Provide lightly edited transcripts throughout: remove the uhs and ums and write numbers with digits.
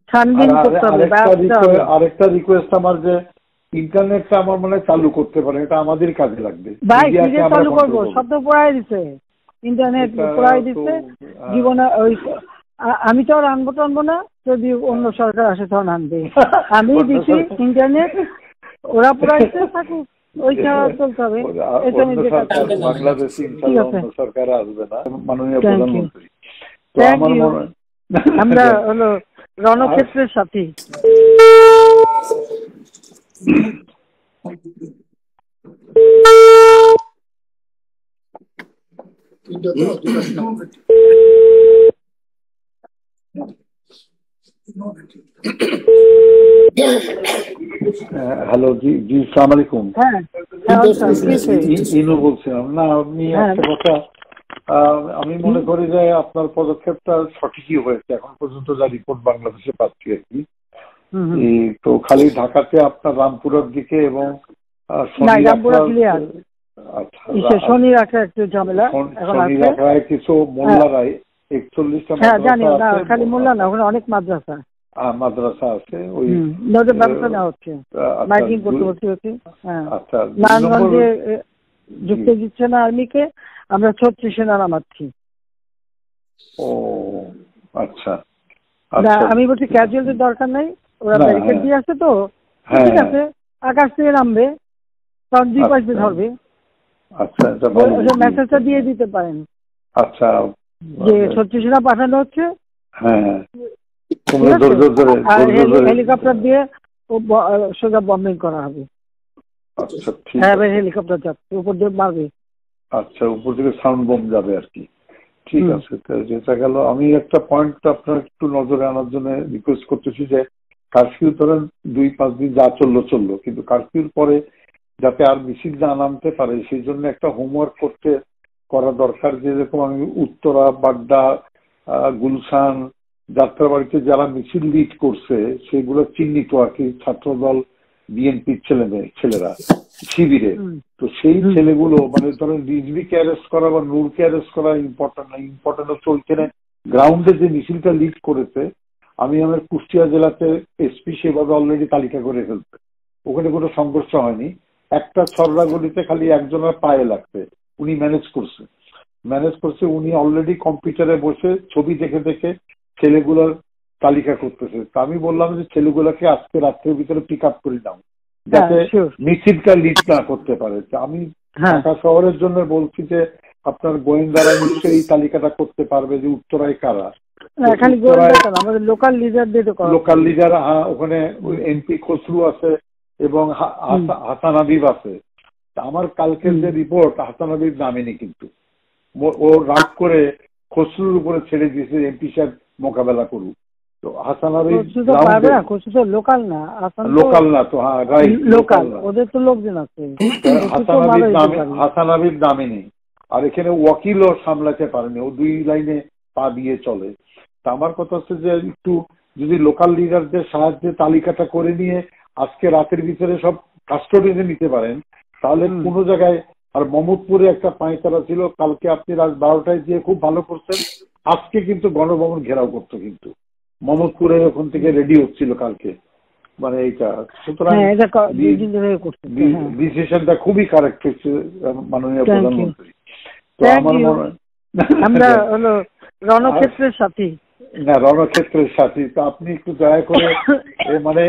ছানবিন করতে হবে, আরেকটা রিকোয়েস্ট আমার, যে ইন্টারনেটটা আমার মনে হয় চালু করতে পারে, এটা আমাদের কাজে লাগবে। ভাই কিভাবে চালু করবো? সব তো পড়াই দিছে, ইন্টারনেট পড়াই দিছে জীবনে। ওই আমি তো আর আনবো টানবো না, যদি অন্য সরকার আসে তখন আনবে। আমি দিছি ইন্টারনেট, ওরা পড়াইছে, থাকুক, ওইটা চলতে হবে। বাংলাদেশে সরকার আসবে না, মাননীয় প্রধানমন্ত্রী। তো আমার মনে হয় আমরা হলো রণক্ষেত্রের সাথী। হ্যালো, জি জি, আসসালামু আলাইকুম। ইনু বলছিলাম। না, আমি একটা কথা, আমি মনে করি যে আপনার পদক্ষেপটা সঠিকই হয়েছে এখন পর্যন্ত, যা রিপোর্ট বাংলাদেশে পাচ্ছি আর কি। তো খালি ঢাকাতে আপনার রামপুরার দিকে এবং শনি রাখা একটু ঝামেলা, শনি রাখায় কিছু মোল্লারাই 41টা খালি মোল্লা না, ওখানে অনেক মাদ্রাসা আছে, ওই ব্যবস্থা নেওয়া হচ্ছে, মাইকিং করতে হচ্ছে। নারায়ণগঞ্জে যুক্তি দিচ্ছে না আর্মিকে, আমরা 36 সেনা নামাচ্ছি। ও আচ্ছা, আমি বলছি ক্যাজুয়ালিটির দরকার নাই, ওরা ব্যারিকেড দিয়ে আসছে তো, ঠিক আছে, আকাশ থেকে নামবে, তখন 2 পাশে ধরবে। আচ্ছা, মেসেজটা দিয়ে দিতে পারেন। আচ্ছা, যে 36 সেনা পাঠানো হচ্ছে, হেলিকপ্টার দিয়ে সোজা বম্বিং করা হবে। হেলিকপ্টার যাচ্ছে, উপর দিয়ে মারবে। আচ্ছা, উপর থেকে সাউন্ড বম যাবে আর কি। ঠিক আছে, যেটা গেল। আমি একটা পয়েন্ট আপনার একটু নজরে আনার জন্য রিকোয়েস্ট করতেছি, যে কারফিউ ধরেন 2-5 দিন যা চললো, কিন্তু কারফিউর পরে যাতে আর মিছিল না নামতে পারে সেই জন্য একটা হোমওয়ার্ক করা দরকার। যেরকম আমি উত্তরা, বাড্ডা, গুলশান, যাত্রাবাড়িতে যারা মিছিল লিড করছে সেগুলো চিহ্নিত আর কি, ছাত্রদল, বিএনপির ছেলেরা শিবিরে। তো সেই ছেলেগুলো মানে ধরেন রিজভিকে অ্যারেস্ট করা বা নূরকে অ্যারেস্ট করা ইম্পর্টেন্ট না, ইম্পর্টেন্ট হচ্ছে ওইখানে গ্রাউন্ডে যে মিছিলটা লিড করেছে। আমি আমার কুষ্টিয়া জেলাতে এসপি সেভাবে অলরেডি তালিকা করে ফেলছে, ওখানে কোনো সংঘর্ষ হয়নি। একটা ছড়রা গলিতে খালি একজনের পায়ে লাগছে, উনি ম্যানেজ করছে। উনি অলরেডি কম্পিউটারে বসে ছবি দেখে ছেলেগুলোর তালিকা করতেছে। তা আমি বললাম যে ছেলেগুলোকে আজকে রাত্রের ভিতরে পিক আপ করে দাও, যাতে মিছিলটা লিড না করতে পারে। আমি ঢাকা শহরের জন্য বলছি যে আপনার গোয়েন্দারা নিশ্চয়ই এই তালিকাটা করতে পারবে যে উত্তরায় কারা। লোকাল লিডার, ওখানে এমপি খসরু আছে এবং হাসান হাবিব আছে। আমার কালকের যে রিপোর্ট, হাসান হাবিব নামেনি, কিন্তু ও রাগ করে খসরুর উপরে ছেড়ে দিয়েছে এমপি সাহেব মোকাবেলা করুক। তো হাসান হাবিব লোকাল না তো, ওদের তো লোকজন আছে। হাসান হাবিব নামেনি, আর এখানে ওয়াকিলও সামলাতে পারেনি, ও 2 লাইনে পা দিয়ে চলে। তা আমার কথা হচ্ছে যে একটু যদি লোকাল লিডারদের সাহায্যে তালিকাটা করে নিয়ে আজকে রাতের ভিতরে সব কাস্টডিতে নিতে পারেন, তাহলে কোনো জায়গায়। আর মোহাম্মদপুরে একটা পাঁচতারা ছিল, কালকে আপনি রাত 12টায় দিয়ে খুব ভালো করছেন। আজকে কিন্তু গণভবন ঘেরাও করতো, কিন্তু মোহাম্মদপুরে ওখান থেকে রেডি হচ্ছিল কালকে, মানে এইটা। সুতরাং ডিসিশনটা খুবই কারেক্ট হচ্ছে মাননীয় প্রধানমন্ত্রী। তো আমার মনে হয় আমরা হলো রণক্ষেত্রের সাথী। না, রণক্ষেত্রের সাথী। তো আপনি একটু দয়া করে মানে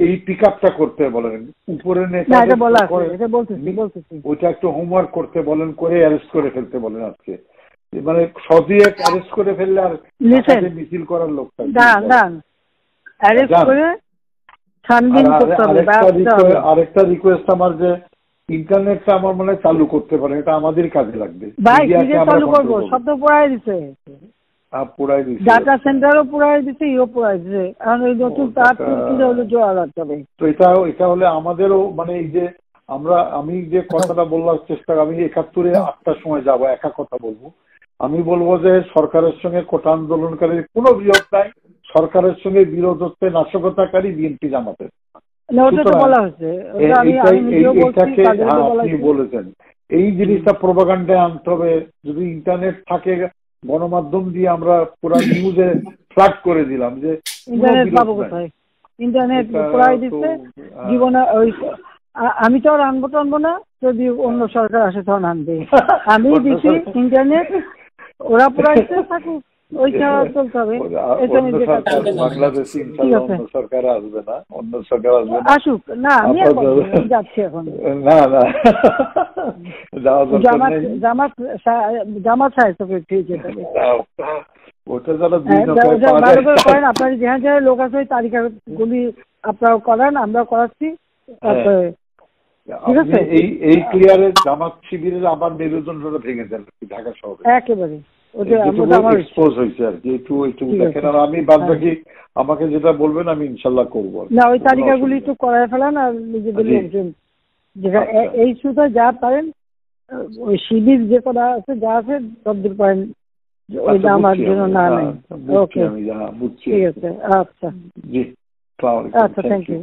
এই পিক আপটা করতে বলেন, উপরে ওইটা একটু হোমওয়ার্ক করতে বলেন, করে অ্যারেস্ট করে ফেলতে বলেন আজকে। মানে সদিয়ে অ্যারেস্ট করে ফেললে আর মিছিল করার লোকটা আরেকটা রিকোয়েস্ট আমার, যে ইন্টারনেটটা আমার মনে হয় চালু করতে পারেন, এটা আমাদের কাজে লাগবে। সব তো পড়াই দিছে, ডাটা সেন্টারও পুরাই দিছে, পুরাই দিছে। এখন ওই নতুন তার জোড়া লাগতে হবে। তো এটা হলে আমাদেরও মানে এই যে আমি যে কথাটা বলবার চেষ্টা, আমি 71-এ 8টার সময় যাবো, একা কথা বলবো। আমি বলবো যে সরকারের সঙ্গে কোটা আন্দোলনকারীর কোনো বিরোধ নাই, সরকারের সঙ্গে বিরোধ হচ্ছে নাশকতাকারী বিএনপি জামাতের। আপনি বলেছেন এই জিনিসটা প্রোপাগান্ডায় আনতে হবে। যদি ইন্টারনেট থাকে, গণমাধ্যম দিয়ে আমরা পুরো নিউজে ফ্ল্যাট করে দিলাম যে ইন্টারনেট পাবো কোথায়? ইন্টারনেট পড়াই দিচ্ছে জীবনে ওই আমি তো আর আনবো টানবো না, যদি অন্য সরকার আসে তখন আনবে। আমি দিচ্ছি ইন্টারনেট, ওরা পড়াইতে থাকুক, ওই ছাড়া চলতে হবে। বাংলাদেশে অন্য সরকার আসবে না, অন্য সরকার আসবে না, আসুক না, আমি যাচ্ছি এখন। না না জামাত সাহেব ঠিক আছে, ওটা যারা করেন আপনার যেখানে যেখানে লোক আছে ওই তালিকাগুলি আপনারা করান, আমরাও করাচ্ছি। ঠিক আছে, এই ক্লিয়ারে জামাত শিবিরের আবার মেরুদণ্ডটা ভেঙে দেন ঢাকা শহরে একেবারে এক্সপোজ হয়েছে আর কি। একটু দেখেন, আর আমি বাদ বাকি আমাকে যেটা বলবেন আমি ইনশাল্লাহ করবো না। ওই তালিকাগুলি একটু করায় ফেলান আর নিজেদের লোকজন যেখানে এই সুতা যা পারেন, ওই শিবির যে করা আছে যা আছে সবদূর পারেন, ওইটা আমার জন্য না নাই। ওকে, ঠিক আছে, আচ্ছা জি, আচ্ছা, থ্যাংক ইউ।